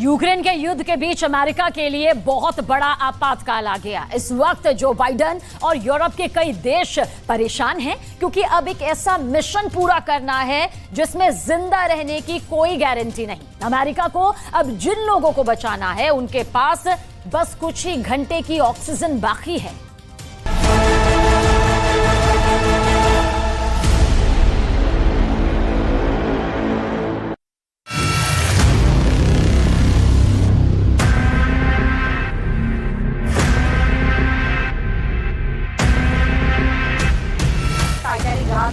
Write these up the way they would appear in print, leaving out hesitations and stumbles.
Ukraine के युद्ध के बीच अमेरिका के लिए बहुत बड़ा आपातकाल आ गया। इस वक्त जो बाइडेन और यूरोप के कई देश परेशान हैं क्योंकि अब एक ऐसा मिशन पूरा करना है जिसमें जिंदा रहने की कोई गारंटी नहीं। अमेरिका को अब जिन लोगों को बचाना है उनके पास बस कुछ ही घंटे की ऑक्सीजन बाकी है।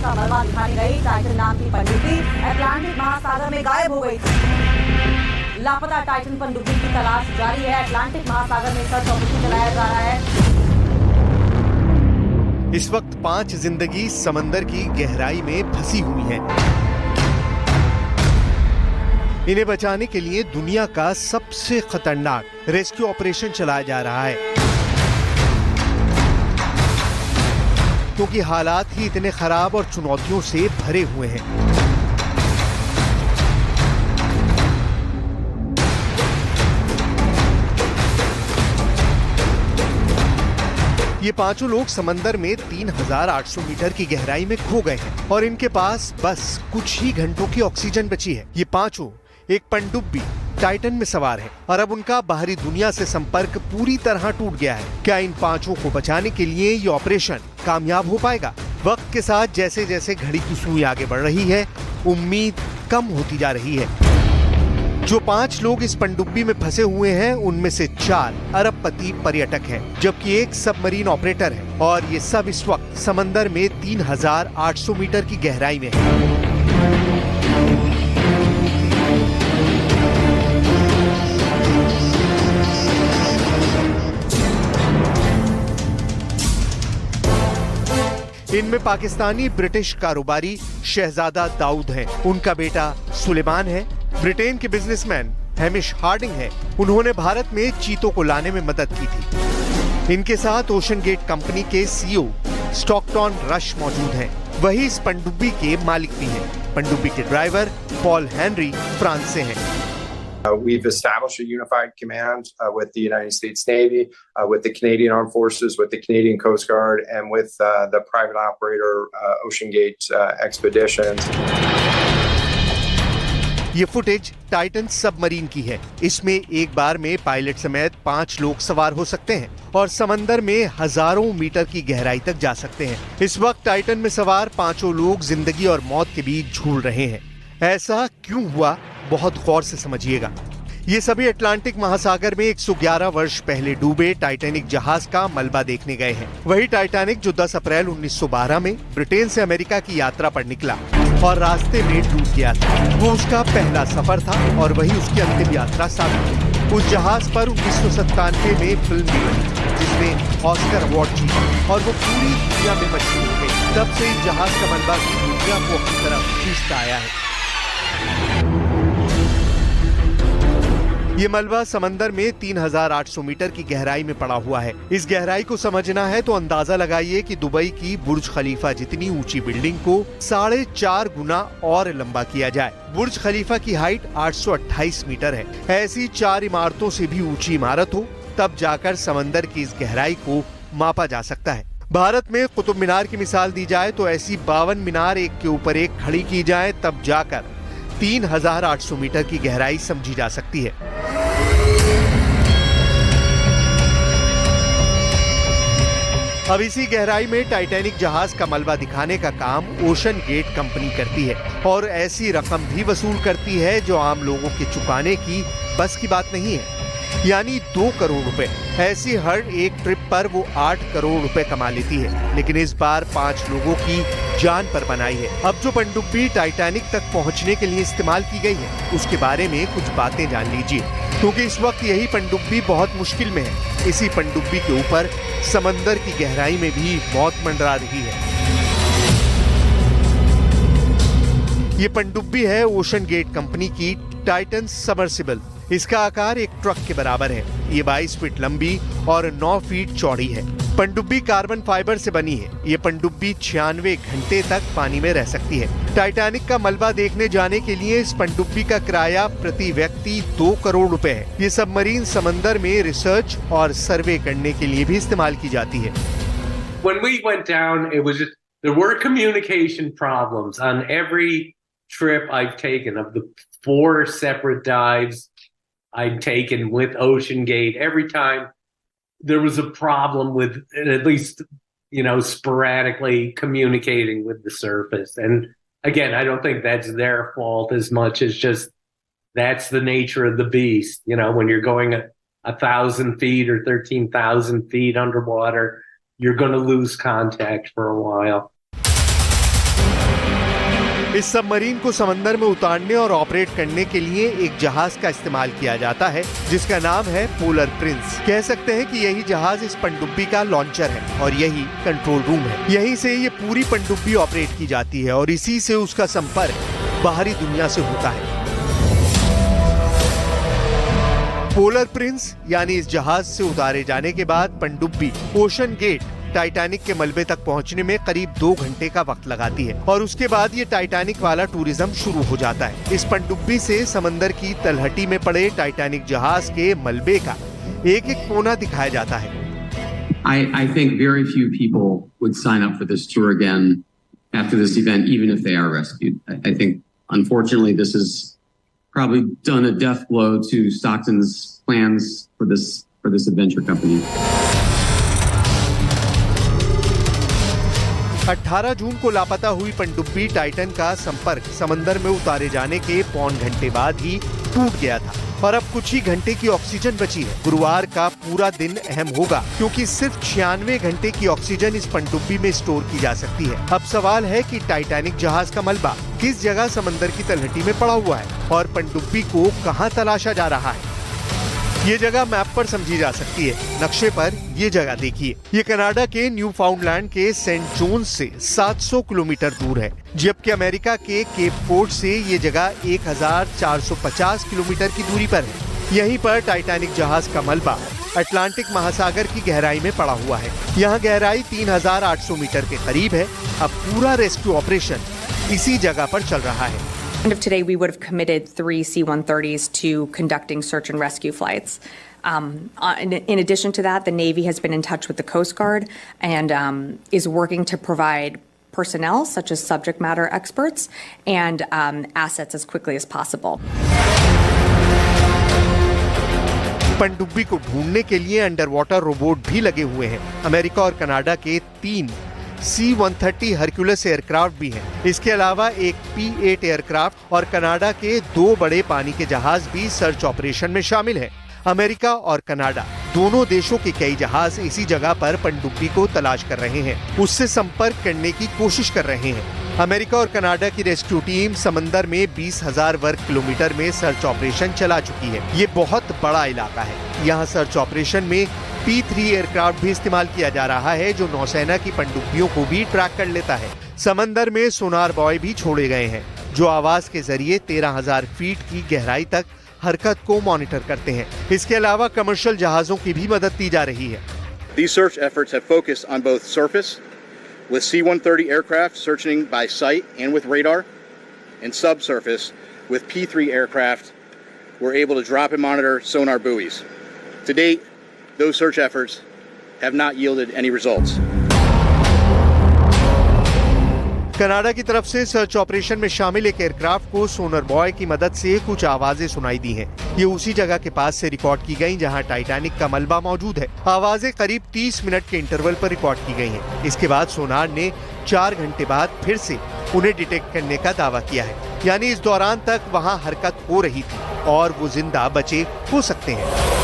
मलबा दिखाने गई टाइटन नाम की पनडुब्बी अटलांटिक महासागर में गायब हो गई थी। लापता टाइटन पनडुब्बी की तलाश जारी है। अटलांटिक महासागर में सर्च ऑपरेशन चलाया जा रहा है। इस वक्त 5 जिंदगी समंदर की गहराई में फंसी हुई हैं। इन्हें बचाने के लिए दुनिया का सबसे खतरनाक रेस्क्यू ऑपरेशन चलाया जा रहा है, क्योंकि हालात ही इतने खराब और चुनौतियों से भरे हुए हैं। ये पांचों लोग समंदर में 3800 मीटर की गहराई में खो गए हैं और इनके पास बस कुछ ही घंटों की ऑक्सीजन बची है। ये पांचों एक पनडुब्बी टाइटन में सवार है और अब उनका बाहरी दुनिया से संपर्क पूरी तरह टूट गया है। क्या इन पांचों को बचाने के लिए ये ऑपरेशन कामयाब हो पाएगा? वक्त के साथ जैसे जैसे घड़ी की सुई आगे बढ़ रही है, उम्मीद कम होती जा रही है। जो 5 लोग इस पनडुब्बी में फंसे हुए हैं उनमें से 4 अरबपति पर्यटक हैं, जबकि एक सबमरीन ऑपरेटर है और ये सब इस वक्त समंदर में 3800 मीटर की गहराई में है। इनमें पाकिस्तानी ब्रिटिश कारोबारी शहजादा दाऊद हैं, उनका बेटा सुलेमान है, ब्रिटेन के बिजनेसमैन हैमिश हार्डिंग है। उन्होंने भारत में चीतों को लाने में मदद की थी। इनके साथ ओशन गेट कंपनी के सीईओ स्टॉकटन रश मौजूद हैं। वही इस पनडुब्बी के मालिक भी हैं। पनडुब्बी के ड्राइवर पॉल हेनरी फ्रांस से हैं। We've established a unified command with the United States Navy, with the Canadian Armed Forces, with the Canadian Coast Guard, and with the private operator Ocean Gate Expeditions. ये footage Titan submarine की है। इसमें एक बार में pilot समेत 5 लोग सवार हो सकते हैं और समंदर में हजारों मीटर की गहराई तक जा सकते हैं। इस वक्त टाइटन में सवार 5 लोग जिंदगी और मौत के बीच झूल रहे हैं। ऐसा क्यों हुआ, बहुत गौर से समझिएगा। ये सभी अटलांटिक महासागर में 111 वर्ष पहले डूबे टाइटैनिक जहाज का मलबा देखने गए हैं। वही टाइटैनिक जो 10 अप्रैल 1912 में ब्रिटेन से अमेरिका की यात्रा पर निकला और रास्ते में डूब गया था। वो उसका पहला सफर था और वही उसकी अंतिम यात्रा साबित हुई। उस जहाज पर 1997 में फिल्म भी बनी जिसने ऑस्कर अवार्ड जीता और वो पूरी दुनिया में मशहूर हो गई। तब से इस जहाज का मलबा भी दुनिया को अपनी तरफ खींचता आया है। ये मलबा समंदर में 3800 मीटर की गहराई में पड़ा हुआ है। इस गहराई को समझना है तो अंदाजा लगाइए कि दुबई की बुर्ज खलीफा जितनी ऊंची बिल्डिंग को 4.5 गुना और लंबा किया जाए। बुर्ज खलीफा की हाइट 828 मीटर है। ऐसी 4 इमारतों से भी ऊंची इमारत हो तब जाकर समंदर की इस गहराई को मापा जा सकता है। भारत में कुतुब मीनार की मिसाल दी जाए तो ऐसी 52 मीनार एक के ऊपर एक खड़ी की जाए तब जाकर 3800 मीटर की गहराई समझी जा सकती है। अब इसी गहराई में टाइटैनिक जहाज का मलबा दिखाने का काम ओशन गेट कंपनी करती है और ऐसी रकम भी वसूल करती है जो आम लोगों के चुकाने की बस की बात नहीं है, यानी 2 करोड़ रुपए। ऐसी हर एक ट्रिप पर वो 8 करोड़ रुपए कमा लेती है, लेकिन इस बार 5 लोगों की जान पर बनाई है। अब जो पनडुब्बी टाइटैनिक तक पहुंचने के लिए इस्तेमाल की गई है उसके बारे में कुछ बातें जान लीजिए, क्योंकि इस वक्त यही पनडुब्बी बहुत मुश्किल में है। इसी पनडुब्बी के ऊपर समंदर की गहराई में भी मौत मंडरा रही है। ये पनडुब्बी है ओशन गेट कंपनी की टाइटन सबमर्सिबल। इसका आकार एक ट्रक के बराबर है। ये 22 फीट लंबी और 9 फीट चौड़ी है। पनडुब्बी कार्बन फाइबर से बनी है। ये पनडुब्बी 96 घंटे तक पानी में रह सकती है। टाइटैनिक का मलबा देखने जाने के लिए इस पनडुब्बी का किराया प्रति व्यक्ति 2 करोड़ रुपए है। ये सबमरीन समंदर में रिसर्च और सर्वे करने के लिए भी इस्तेमाल की जाती है। When we went down, there were communication problems on every trip I've taken. Of the 4 separate dives I'd taken with OceanGate, every time there was a problem with at least, sporadically communicating with the surface. And again, I don't think that's their fault as much as just that's the nature of the beast. When you're going 1,000 feet or 13,000 feet underwater, you're going to lose contact for a while. इस submarine को समंदर में उतारने और operate करने के लिए एक जहाज का इस्तेमाल किया जाता है जिसका नाम है पोलर प्रिंस। कह सकते हैं कि यही जहाज इस पनडुब्बी का लॉन्चर है और यही कंट्रोल रूम है। यहीं से ये पूरी पनडुब्बी ऑपरेट की जाती है और इसी से उसका संपर्क बाहरी दुनिया से होता है। पोलर प्रिंस यानी इस जहाज से उतारे जाने के बाद पनडुब्बी ओशन गेट टाइटैनिक के मलबे तक पहुंचने में करीब 2 घंटे का वक्त लगाती है और उसके बाद ये टाइटैनिक वाला टूरिज्म शुरू हो जाता है। इस पनडुब्बी से समंदर की तलहटी में पड़े टाइटैनिक जहाज के मलबे का एक-एक कोना दिखाया जाता है। I think very few people would sign up for this tour again after this event, even if they are rescued. I think, unfortunately, this has probably done a death blow to Stockton's plans for this adventure company. 18 जून को लापता हुई पनडुब्बी Titan का संपर्क समंदर में उतारे जाने के पौन घंटे बाद ही टूट गया था और अब कुछ ही घंटे की ऑक्सीजन बची है। गुरुवार का पूरा दिन अहम होगा क्योंकि सिर्फ 96 घंटे की ऑक्सीजन इस पनडुब्बी में स्टोर की जा सकती है। अब सवाल है कि टाइटैनिक जहाज का मलबा किस जगह समंदर की तलहटी में पड़ा हुआ है और पनडुब्बी को कहां तलाशा जा रहा है। ये जगह मैप पर समझी जा सकती है। नक्शे पर ये जगह देखिए। ये कनाडा के न्यू फाउंडलैंड के सेंट जोन्स से 700 किलोमीटर दूर है, जबकि अमेरिका के केप कोड से ये जगह 1450 किलोमीटर की दूरी पर है। यहीं पर टाइटैनिक जहाज का मलबा अटलांटिक महासागर की गहराई में पड़ा हुआ है। यहाँ गहराई 3800 मीटर के करीब है। अब पूरा रेस्क्यू ऑपरेशन इसी जगह पर चल रहा है। End of today, we would have committed 3 C-130s to conducting search and rescue flights. In addition to that, the Navy has been in touch with the Coast Guard and is working to provide personnel, such as subject matter experts, and assets as quickly as possible. पनडुब्बी को ढूंढने के लिए under water robot भी लगे हुए हैं। America और कनाडा के 3 C-130 हरक्यूलिस एयरक्राफ्ट भी हैं। इसके अलावा एक P-8 एयरक्राफ्ट और कनाडा के 2 बड़े पानी के जहाज भी सर्च ऑपरेशन में शामिल हैं। अमेरिका और कनाडा दोनों देशों के कई जहाज इसी जगह पर पनडुब्बी को तलाश कर रहे हैं, उससे संपर्क करने की कोशिश कर रहे हैं। अमेरिका और कनाडा की रेस्क्यू टीम समंदर में 20,000 वर्ग किलोमीटर में सर्च ऑपरेशन चला चुकी है। ये बहुत बड़ा इलाका है। यहाँ सर्च ऑपरेशन में P-3 एयरक्राफ्ट भी इस्तेमाल किया जा रहा है जो नौसेना की पनडुब्बियों को भी ट्रैक कर लेता है। समंदर में सोनार बॉय भी छोड़े गए हैं जो आवाज के जरिए 13,000 फीट की गहराई तक हरकत को मॉनिटर करते हैं। इसके अलावा कमर्शियल जहाजों की भी मदद दी जा रही है। These search efforts have focused on both surface with C-130 aircraft searching by sight and with radar, and subsurface with P-3 aircraft were able to drop and monitor sonar buoys. To date, those search efforts have not yielded any results. Canada की तरफ से search operation में शामिल एक aircraft को सोनर boy की मदद से कुछ आवाजें सुनाई दी हैं। ये उसी जगह के पास से रिकॉर्ड की गई जहां टाइटैनिक का मलबा मौजूद है। आवाजें करीब 30 मिनट के इंटरवल पर रिकॉर्ड की गई हैं। इसके बाद सोनार ने 4 घंटे बाद फिर से उन्हें डिटेक्ट करने का दावा किया है। यानी इस दौरान तक वहां हरकत हो रही थी और वो जिंदा बचे हो सकते हैं।